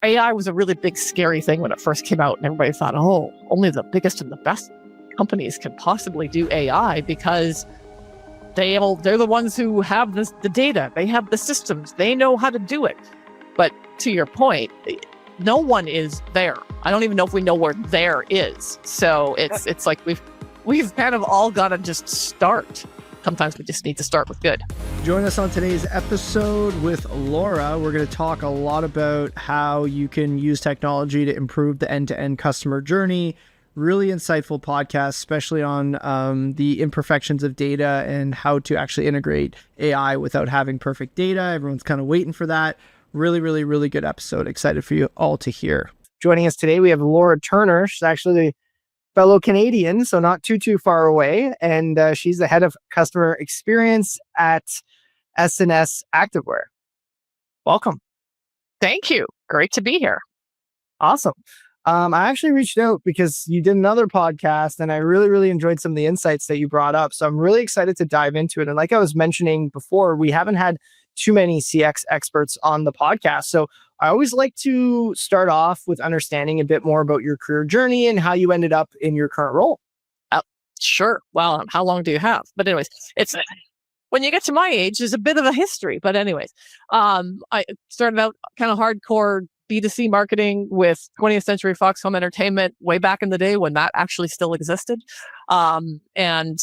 AI was a really big, scary thing when it first came out, and everybody thought, oh, only the biggest and the best companies can possibly do AI because they're the ones who have the data, they have the systems, they know how to do it. But to your point, no one is there. I don't even know if we know where there is. So it's like we've kind of all got to just start. Sometimes we just need to start with good. Join us on today's episode with Laura. We're going to talk a lot about how you can use technology to improve the end-to-end customer journey. Really insightful podcast, especially on the imperfections of data and how to actually integrate AI without having perfect data. Everyone's kind of waiting for that. Really, really, really good episode. Excited for you all to hear. Joining us today, we have Laura Turner. She's actually the fellow Canadian, so not too far away. And she's the head of customer experience at S&S Activewear. Welcome. Thank you. Great to be here. Awesome. I actually reached out because you did another podcast and I really, really enjoyed some of the insights that you brought up. So I'm really excited to dive into it. And like I was mentioning before, we haven't had too many CX experts on the podcast. So I always like to start off with understanding a bit more about your career journey and how you ended up in your current role. Sure. Well, how long do you have? But anyways, it's when you get to my age, there's a bit of a history. But anyways, I started out kind of hardcore B2C marketing with 20th Century Fox Home Entertainment way back in the day when that actually still existed, and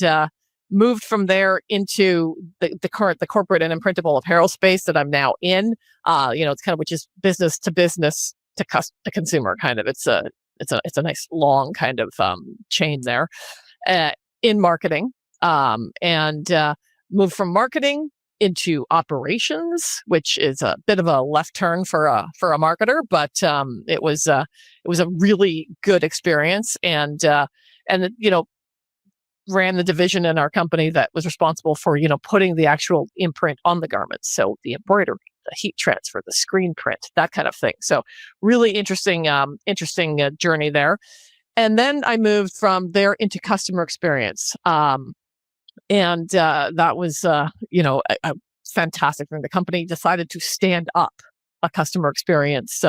moved from there into the corporate and imprintable apparel space that I'm now in. It's kind of which is business to business to consumer kind of. It's a nice long kind of chain there in marketing, and moved from marketing into operations, which is a bit of a left turn for a marketer, but it was a really good experience, and ran the division in our company that was responsible for putting the actual imprint on the garments, so the embroidery, the heat transfer, the screen print, that kind of thing. So really interesting journey there, and then I moved from there into customer experience. And that was, a fantastic thing. The company decided to stand up a customer experience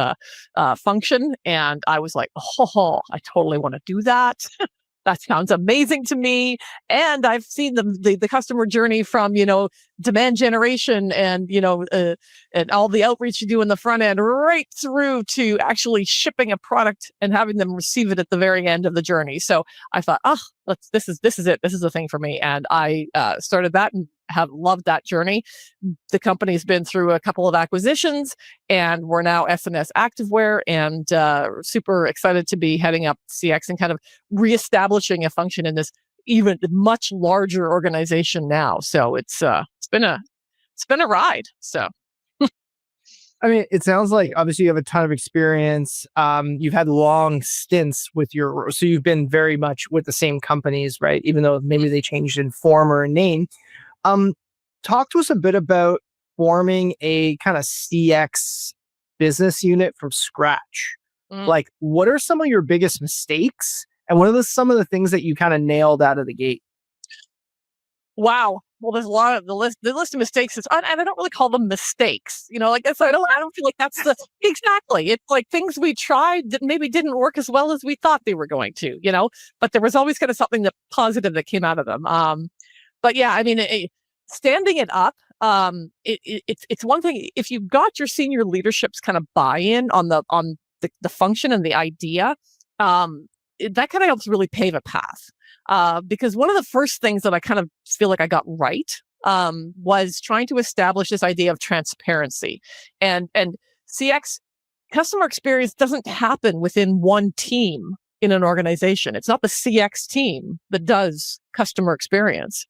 function. And I was like, oh, I totally want to do that. That sounds amazing to me. And I've seen the customer journey from, demand generation and, and all the outreach you do in the front end right through to actually shipping a product and having them receive it at the very end of the journey. So I thought, this is it. This is the thing for me. And I started that and have loved that journey. The company's been through a couple of acquisitions, and we're now S&S Activewear, and super excited to be heading up CX and kind of reestablishing a function in this even much larger organization now. So it's been a ride. So. I mean, it sounds like obviously you have a ton of experience. You've had long stints with so you've been very much with the same companies, right? Even though maybe they changed in form or in name. Talk to us a bit about forming a kind of CX business unit from scratch. Like, what are some of your biggest mistakes? And what are some of the things that you kind of nailed out of the gate? Wow. Well, there's a lot of the list of mistakes is, and I don't really call them mistakes, like I said, I don't feel like that's exactly. It's like things we tried that maybe didn't work as well as we thought they were going to, but there was always kind of something positive that came out of them. But yeah, I mean, standing it up, it's one thing if you've got your senior leadership's kind of buy-in on the function and the idea, that kind of helps really pave a path. Because one of the first things that I kind of feel like I got right was trying to establish this idea of transparency, and CX customer experience doesn't happen within one team in an organization. It's not the CX team that does customer experience.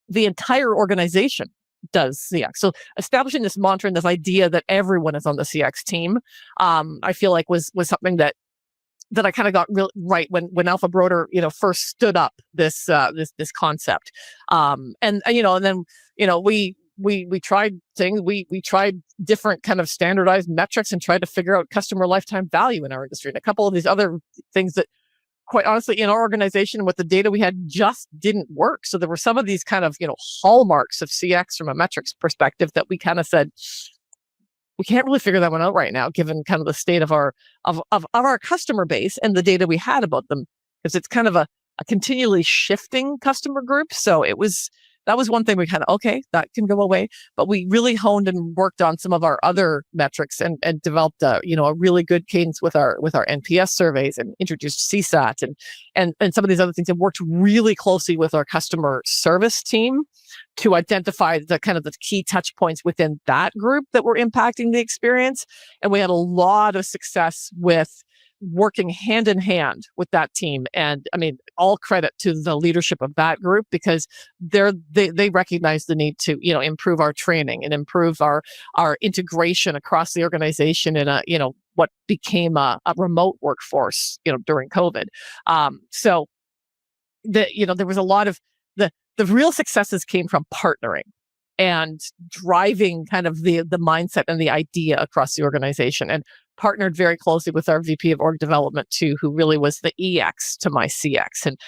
The entire organization does CX. So establishing this mantra and this idea that everyone is on the CX team, I feel like was something that I kind of got real right when Alpha Broder, first stood up this concept. And then we tried things. We tried different kind of standardized metrics and tried to figure out customer lifetime value in our industry, and a couple of these other things that, quite honestly, in our organization with the data we had just didn't work. So there were some of these kind of, hallmarks of CX from a metrics perspective that we kind of said, we can't really figure that one out right now, given kind of the state of our customer base and the data we had about them, because it's kind of a continually shifting customer group. So that was one thing we kind of, okay, that can go away. But we really honed and worked on some of our other metrics and developed a really good cadence with our NPS surveys, and introduced CSAT and some of these other things, and worked really closely with our customer service team to identify the kind of the key touch points within that group that were impacting the experience. And we had a lot of success with working hand in hand with that team. And I mean, all credit to the leadership of that group, because they recognize the need to, improve our training and improve our integration across the organization in what became a remote workforce, during COVID. So there was a lot of the real successes came from partnering and driving kind of the mindset and the idea across the organization, and partnered very closely with our VP of org development too, who really was the EX to my CX. And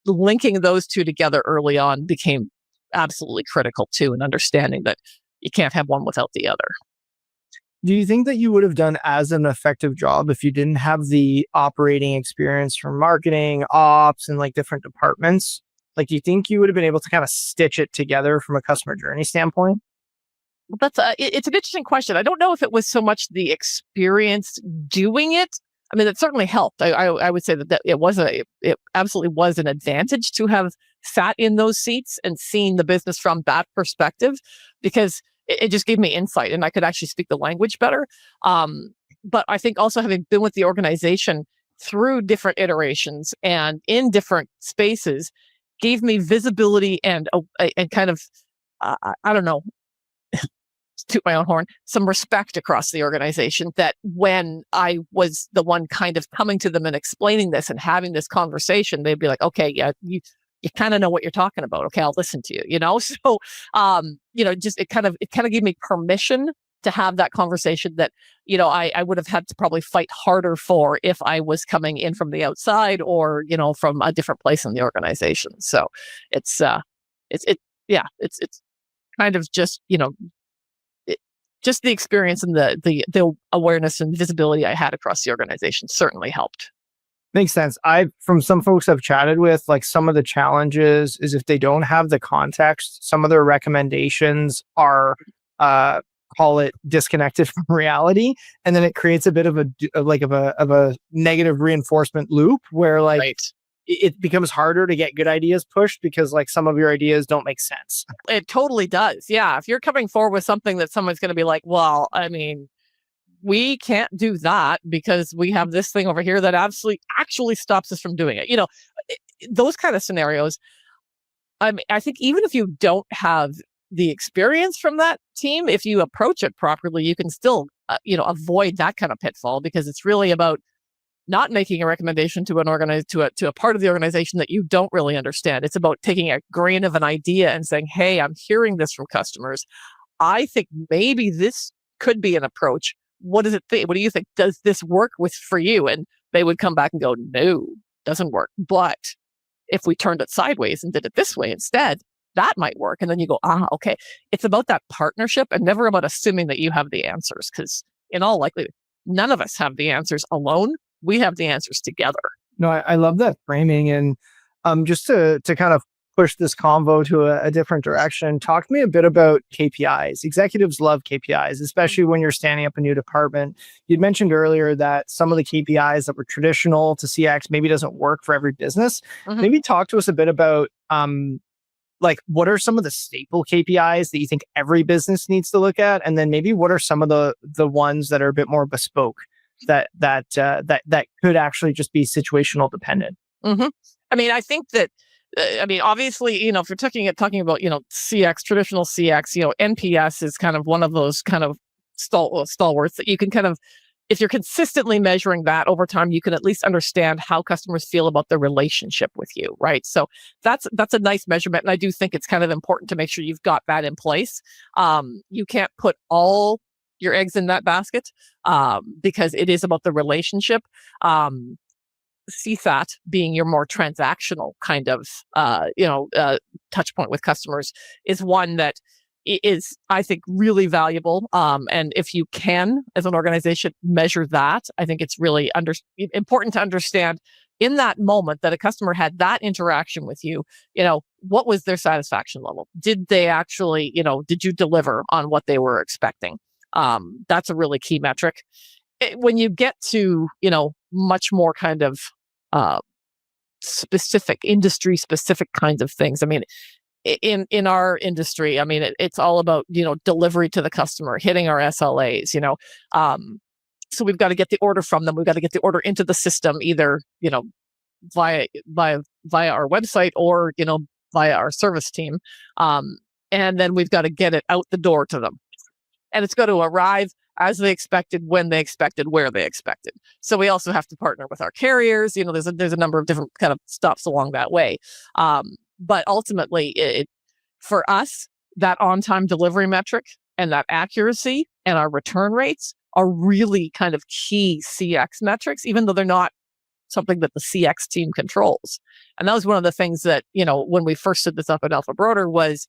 linking those two together early on became absolutely critical too, and understanding that you can't have one without the other. Do you think that you would have done as an effective job if you didn't have the operating experience from marketing, ops, and like different departments? Like, do you think you would have been able to kind of stitch it together from a customer journey standpoint? Well, it's an interesting question. I don't know if it was so much the experience doing it. I mean, it certainly helped. I would say that it absolutely was an advantage to have sat in those seats and seen the business from that perspective, because it just gave me insight and I could actually speak the language better. But I think also having been with the organization through different iterations and in different spaces gave me visibility and kind of, I don't know, toot my own horn, some respect across the organization, that when I was the one kind of coming to them and explaining this and having this conversation, they'd be like, okay, yeah, you kind of know what you're talking about. Okay, I'll listen to you, So, just it kind of gave me permission to have that conversation that, I would have had to probably fight harder for if I was coming in from the outside or, from a different place in the organization. So it's kind of just, just the experience and the awareness and visibility I had across the organization certainly helped. Makes sense. From some folks I've chatted with, like some of the challenges is if they don't have the context, some of their recommendations are, call it disconnected from reality. And then it creates a bit of a negative reinforcement loop where like, Right. It becomes harder to get good ideas pushed because like some of your ideas don't make sense. It totally does. Yeah. If you're coming forward with something that someone's going to be like, well, I mean, we can't do that because we have this thing over here that actually stops us from doing it. Those kind of scenarios. I mean, I think even if you don't have the experience from that team, if you approach it properly, you can still, avoid that kind of pitfall, because it's really about not making a recommendation to to a part of the organization that you don't really understand. It's about taking a grain of an idea and saying, hey, I'm hearing this from customers. I think maybe this could be an approach. What does it think? What do you think? Does this work for you? And they would come back and go, no, doesn't work. But if we turned it sideways and did it this way instead, that might work. And then you go, okay. It's about that partnership and never about assuming that you have the answers, because in all likelihood, none of us have the answers alone. We have the answers together. No, I love that framing. And just to kind of push this convo to a different direction, talk to me a bit about KPIs. Executives love KPIs, especially when you're standing up a new department. You'd mentioned earlier that some of the KPIs that were traditional to CX maybe doesn't work for every business. Mhm. Maybe talk to us a bit about like what are some of the staple KPIs that you think every business needs to look at, and then maybe what are some of the ones that are a bit more bespoke that could actually just be situational dependent. Mm-hmm. I mean, I think that, obviously, if you're talking about, CX, traditional CX, NPS is kind of one of those kind of stalwarts that you can kind of, if you're consistently measuring that over time, you can at least understand how customers feel about their relationship with you, right? So that's a nice measurement. And I do think it's kind of important to make sure you've got that in place. You can't put all your eggs in that basket, because it is about the relationship. CSAT being your more transactional kind of, touch point with customers is one that is, I think, really valuable. And if you can, as an organization, measure that, I think it's really important to understand in that moment that a customer had that interaction with you, what was their satisfaction level? Did they actually, did you deliver on what they were expecting? That's a really key metric. When you get to, much more kind of specific, industry specific kinds of things. I mean, in our industry, I mean, it's all about, delivery to the customer, hitting our SLAs, so we've got to get the order from them. We've got to get the order into the system, either, via our website or, via our service team. And then we've got to get it out the door to them. And it's got to arrive as they expected, when they expected, where they expected. So we also have to partner with our carriers. There's a number of different kind of stops along that way. But ultimately, for us, that on-time delivery metric and that accuracy and our return rates are really kind of key CX metrics, even though they're not something that the CX team controls. And that was one of the things that, when we first set this up at Alpha Broder, was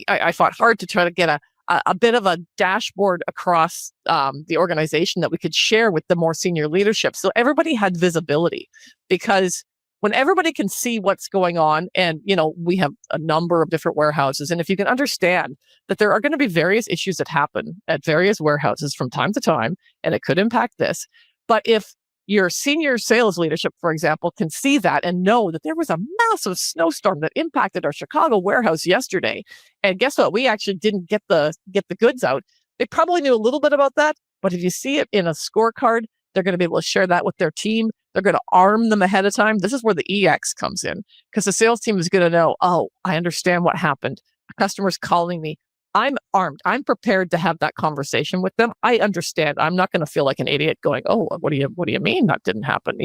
I fought hard to try to get a bit of a dashboard across the organization that we could share with the more senior leadership, so everybody had visibility. Because when everybody can see what's going on, and we have a number of different warehouses, and if you can understand that there are going to be various issues that happen at various warehouses from time to time, and it could impact this, but if your senior sales leadership, for example, can see that and know that there was a massive snowstorm that impacted our Chicago warehouse yesterday, and guess what? We actually didn't get the goods out. They probably knew a little bit about that, but if you see it in a scorecard, they're going to be able to share that with their team. They're going to arm them ahead of time. This is where the EX comes in, because the sales team is going to know, oh, I understand what happened. A customer's calling me. I'm armed. I'm prepared to have that conversation with them. I understand. I'm not going to feel like an idiot going, oh, what do you mean that didn't happen?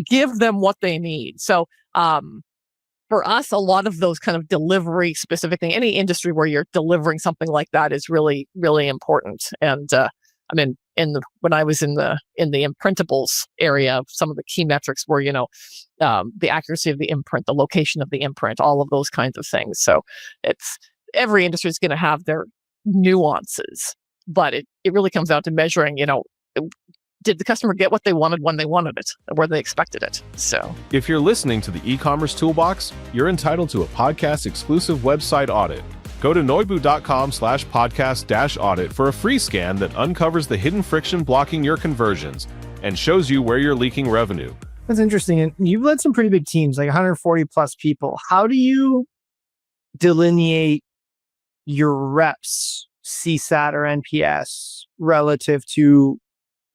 Give them what they need. So, for us, a lot of those kind of delivery specific thing, any industry where you're delivering something like that is really, really important. And, when I was in the imprintables area, some of the key metrics were, the accuracy of the imprint, the location of the imprint, all of those kinds of things. So every industry is going to have their nuances, but it really comes down to measuring, did the customer get what they wanted when they wanted it, or where they expected it? So if you're listening to the e-commerce toolbox, you're entitled to a podcast exclusive website audit. Go to noibu.com/podcast-audit for a free scan that uncovers the hidden friction blocking your conversions and shows you where you're leaking revenue. That's interesting. And you've led some pretty big teams, like 140 plus people. How do you delineate your reps CSAT or NPS relative to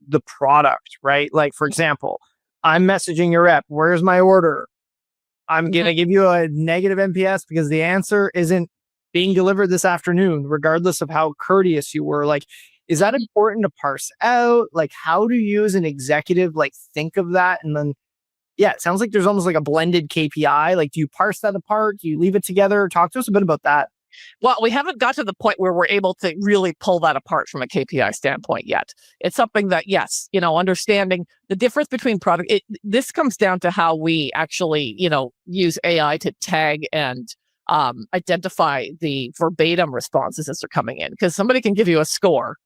the product, right? Like, for example, I'm messaging your rep, where's my order? I'm going to give you a negative NPS because the answer isn't being delivered this afternoon, regardless of how courteous you were. Like, is that important to parse out? Like, how do you as an executive, think of that? And then, yeah, it sounds like there's almost like a blended KPI. Like, do you parse that apart? Do you leave it together? Talk to us a bit about that. Well, we haven't got to the point where we're able to really pull that apart from a KPI standpoint yet. It's something that, yes, understanding the difference between product. This comes down to how we actually, use AI to tag and identify the verbatim responses as they're coming in. Because somebody can give you a score.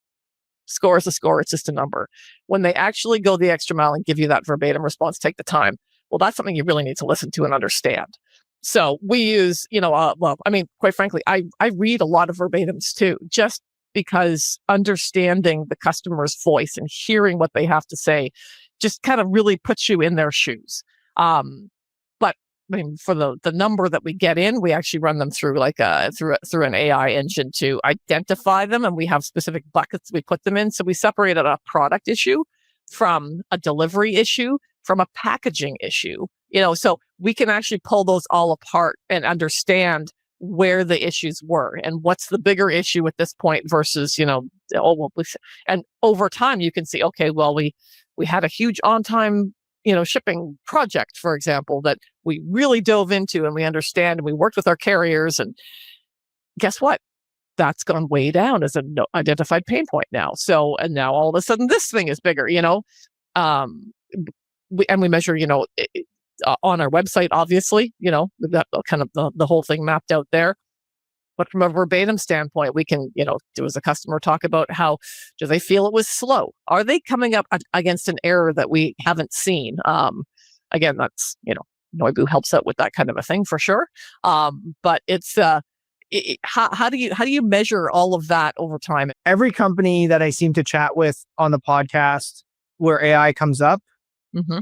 Score is a score. It's just a number. When they actually go the extra mile and give you that verbatim response, take the time. Well, that's something you really need to listen to and understand. So we use, quite frankly, I read a lot of verbatims too, just because understanding the customer's voice and hearing what they have to say just kind of really puts you in their shoes. But for the number that we get in, we actually run them through through an AI engine to identify them, and we have specific buckets we put them in. So we separated a product issue from a delivery issue, from a packaging issue. So we can actually pull those all apart and understand where the issues were and what's the bigger issue at this point versus, and over time you can see, okay, well, we had a huge on-time, shipping project, for example, that we really dove into and we understand, and we worked with our carriers, and guess what? That's gone way down as an identified pain point now. So, and now all of a sudden this thing is bigger, we measure, on our website, obviously, we've got kind of the whole thing mapped out there. But from a verbatim standpoint, we can, does a customer talk about how do they feel it was slow? Are they coming up against an error that we haven't seen? Again, that's, Noibu helps out with that kind of a thing for sure. But it's how do you measure all of that over time? Every company that I seem to chat with on the podcast where AI comes up, Mm-hmm.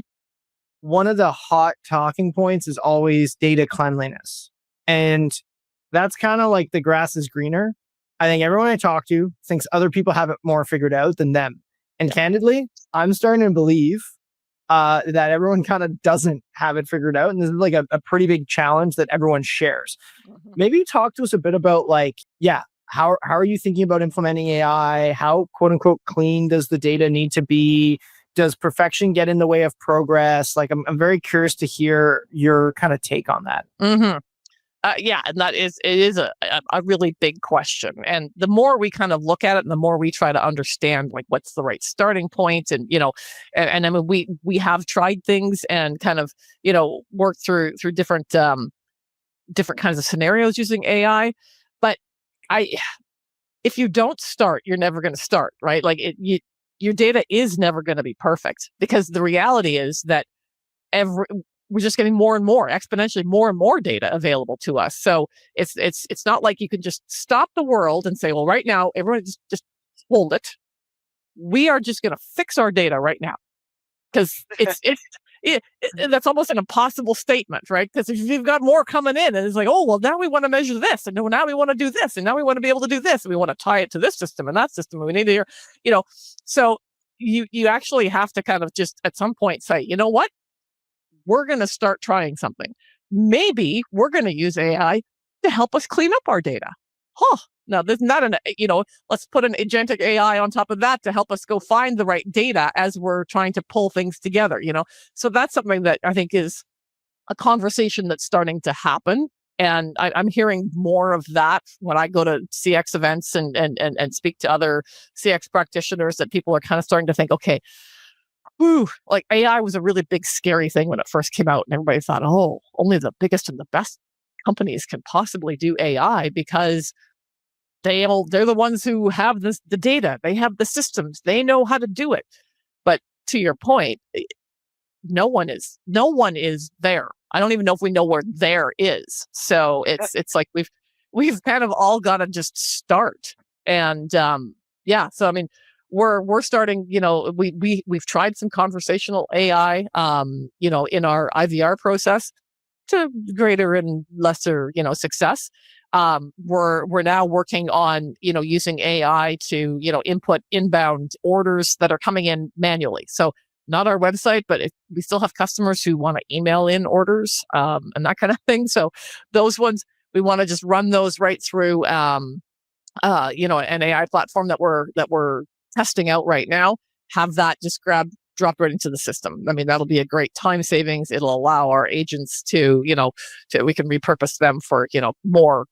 one of the hot talking points is always data cleanliness. And that's kind of like the grass is greener. I think everyone I talk to thinks other people have it more figured out than them. And candidly, I'm starting to believe that everyone kind of doesn't have it figured out. And this is like a pretty big challenge that everyone shares. Mm-hmm. Maybe talk to us a bit about how are you thinking about implementing AI? How quote unquote clean does the data need to be? Does perfection get in the way of progress? Like, I'm very curious to hear your kind of take on that. Mm-hmm. Yeah, and it is a really big question. And the more we kind of look at it, and the more we try to understand like what's the right starting point, and and I mean we have tried things and kind of worked through different kinds of scenarios using AI. But if you don't start, you're never going to start, right? Like your data is never going to be perfect, because the reality is that we're just getting more and more, exponentially more and more data available to us. So it's not like you can just stop the world and say, well, right now, everyone just hold it. We are just going to fix our data right now, because that's almost an impossible statement, right? Because if you've got more coming in, and it's like, oh, well, now we want to measure this, and now we want to do this, and now we want to be able to do this, and we want to tie it to this system and that system, and we need to hear, so you actually have to kind of just at some point say, you know what? We're going to start trying something. Maybe we're going to use AI to help us clean up our data. Now, there's not let's put an agentic AI on top of that to help us go find the right data as we're trying to pull things together, So that's something that I think is a conversation that's starting to happen. And I'm hearing more of that when I go to CX events and speak to other CX practitioners, that people are kind of starting to think, okay, like AI was a really big, scary thing when it first came out, and everybody thought, oh, only the biggest and the best companies can possibly do AI, because they're the ones who have the data, they have the systems, they know how to do it. But to your point, no one is there. I don't even know if we know where there is. So it's like we've kind of all got to just start. And so I mean, we're starting, we've tried some conversational AI, in our IVR process to greater and lesser, success. We're now working on, using AI to, input inbound orders that are coming in manually. So not our website, but we still have customers who want to email in orders, and that kind of thing. So those ones, we want to just run those right through, an AI platform that we're testing out right now, have that just dropped right into the system. I mean, that'll be a great time savings. It'll allow our agents to we can repurpose them for, more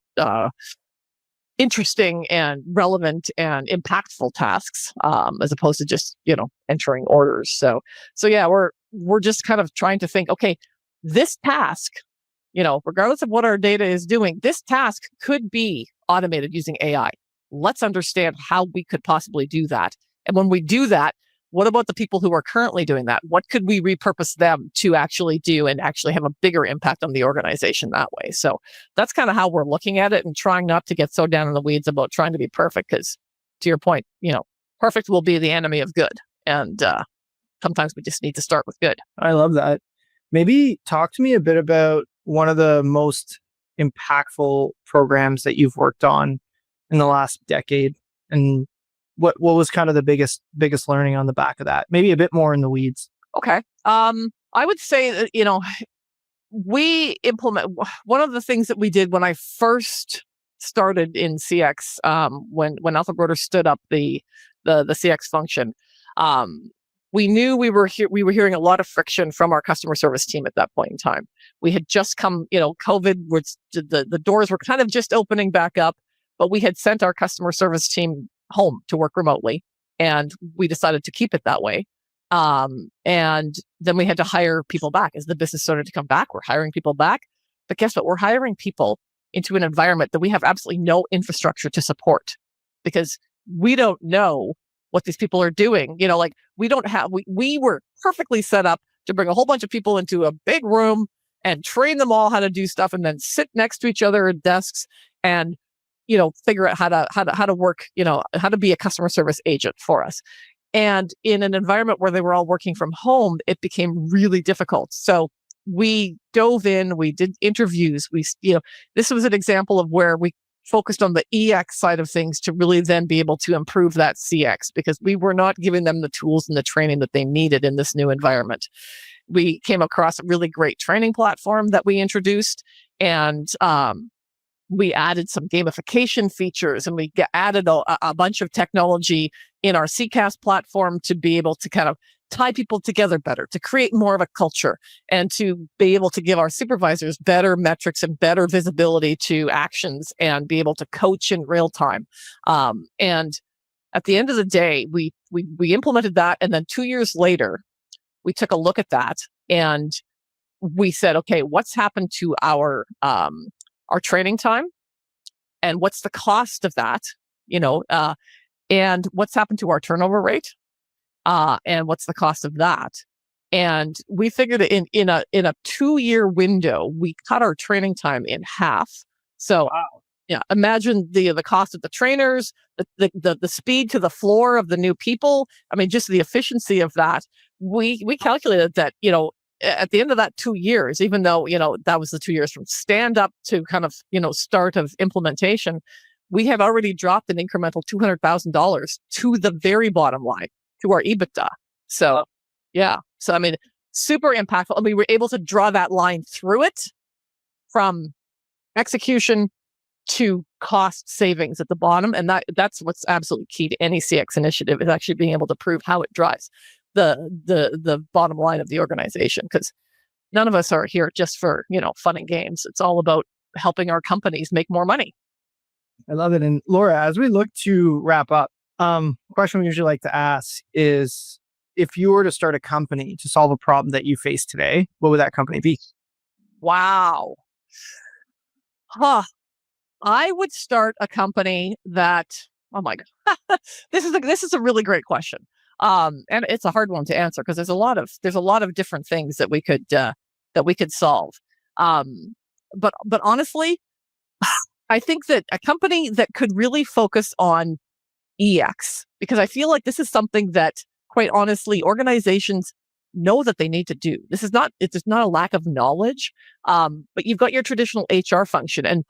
interesting and relevant and impactful tasks, as opposed to just, entering orders. So yeah, we're just kind of trying to think, okay, this task, regardless of what our data is doing, this task could be automated using AI. Let's understand how we could possibly do that. And when we do that, what about the people who are currently doing that? What could we repurpose them to actually do and actually have a bigger impact on the organization that way? So that's kind of how we're looking at it, and trying not to get so down in the weeds about trying to be perfect, because to your point, perfect will be the enemy of good. And sometimes we just need to start with good. I love that. Maybe talk to me a bit about one of the most impactful programs that you've worked on in the last decade, and what was kind of the biggest learning on the back of that? Maybe a bit more in the weeds. Okay. I would say that, we implement one of the things that we did when I first started in CX, when Alpha Broder stood up the CX function. We knew we were hearing a lot of friction from our customer service team at that point in time. We had just come, COVID was the doors were kind of just opening back up, but we had sent our customer service team home to work remotely, and we decided to keep it that way. And then we had to hire people back as the business started to come back. We're hiring people back, but guess what? We're hiring people into an environment that we have absolutely no infrastructure to support, because we don't know what these people are doing. Like we were perfectly set up to bring a whole bunch of people into a big room and train them all how to do stuff, and then sit next to each other at desks and figure out how to work, how to be a customer service agent for us. And in an environment where they were all working from home, it became really difficult. So we dove in, we did interviews. This was an example of where we focused on the EX side of things to really then be able to improve that CX, because we were not giving them the tools and the training that they needed in this new environment. We came across a really great training platform that we introduced, and we added some gamification features, and we added a bunch of technology in our CCAS platform to be able to kind of tie people together better, to create more of a culture, and to be able to give our supervisors better metrics and better visibility to actions, and be able to coach in real time. And at the end of the day, we implemented that. And then 2 years later, we took a look at that and we said, okay, what's happened to our training time, and what's the cost of that, and what's happened to our turnover rate, and what's the cost of that. And we figured in a 2-year window, we cut our training time in half. So yeah, imagine the cost of the trainers, the speed to the floor of the new people. I mean, just the efficiency of that. We calculated that, at the end of that 2 years, even though, that was the 2 years from stand up to kind of, start of implementation, we have already dropped an incremental $200,000 to the very bottom line, to our EBITDA. So, yeah. So, I mean, super impactful. And we were able to draw that line through it from execution to cost savings at the bottom. And that's what's absolutely key to any CX initiative, is actually being able to prove how it drives the bottom line of the organization, because none of us are here just for, fun and games. It's all about helping our companies make more money. I love it. And Laura, as we look to wrap up, question we usually like to ask is, if you were to start a company to solve a problem that you face today, what would that company be? Wow. I would start a company that, oh my God, this is a really great question. And it's a hard one to answer, because there's a lot of different things that we could solve. But honestly, I think that a company that could really focus on EX, because I feel like this is something that, quite honestly, organizations know that they need to do. It's not a lack of knowledge, but you've got your traditional HR function, and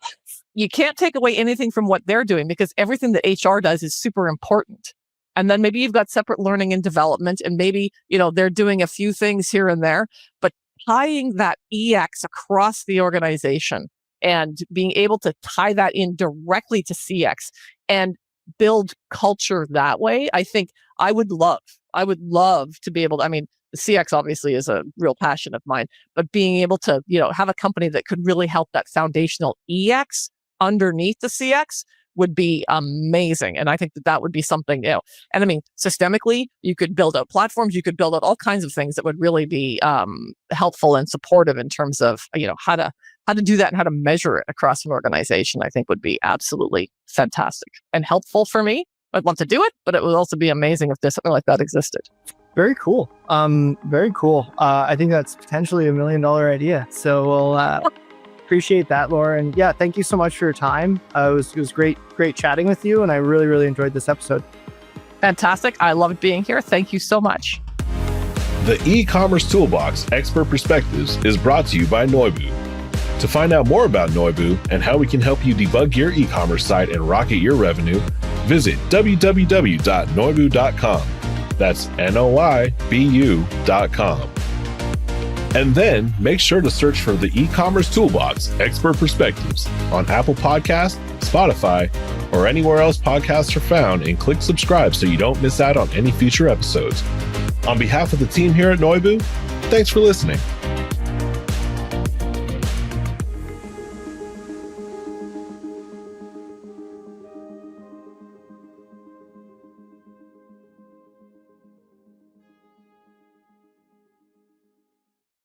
you can't take away anything from what they're doing, because everything that HR does is super important. And then maybe you've got separate learning and development, and maybe, they're doing a few things here and there, but tying that EX across the organization and being able to tie that in directly to CX and build culture that way, I think I would love to be able to, I mean, the CX obviously is a real passion of mine, but being able to, have a company that could really help that foundational EX underneath the CX would be amazing. And I think that would be something, and I mean, systemically, you could build out platforms, you could build out all kinds of things that would really be helpful and supportive in terms of, how to do that and how to measure it across an organization. I think would be absolutely fantastic and helpful for me. I'd want to do it, but it would also be amazing if there's something like that existed. Very cool. Very cool. I think that's potentially $1 million idea. So we'll appreciate that, Laura. And yeah, thank you so much for your time. It was great chatting with you. And I really, really enjoyed this episode. Fantastic. I loved being here. Thank you so much. The e-commerce toolbox Expert Perspectives is brought to you by Noibu. To find out more about Noibu and how we can help you debug your e-commerce site and rocket your revenue, visit www.noibu.com. That's noibu.com. And then make sure to search for the e-commerce toolbox Expert Perspectives on Apple Podcasts, Spotify, or anywhere else podcasts are found, and click subscribe so you don't miss out on any future episodes. On behalf of the team here at Noibu, thanks for listening.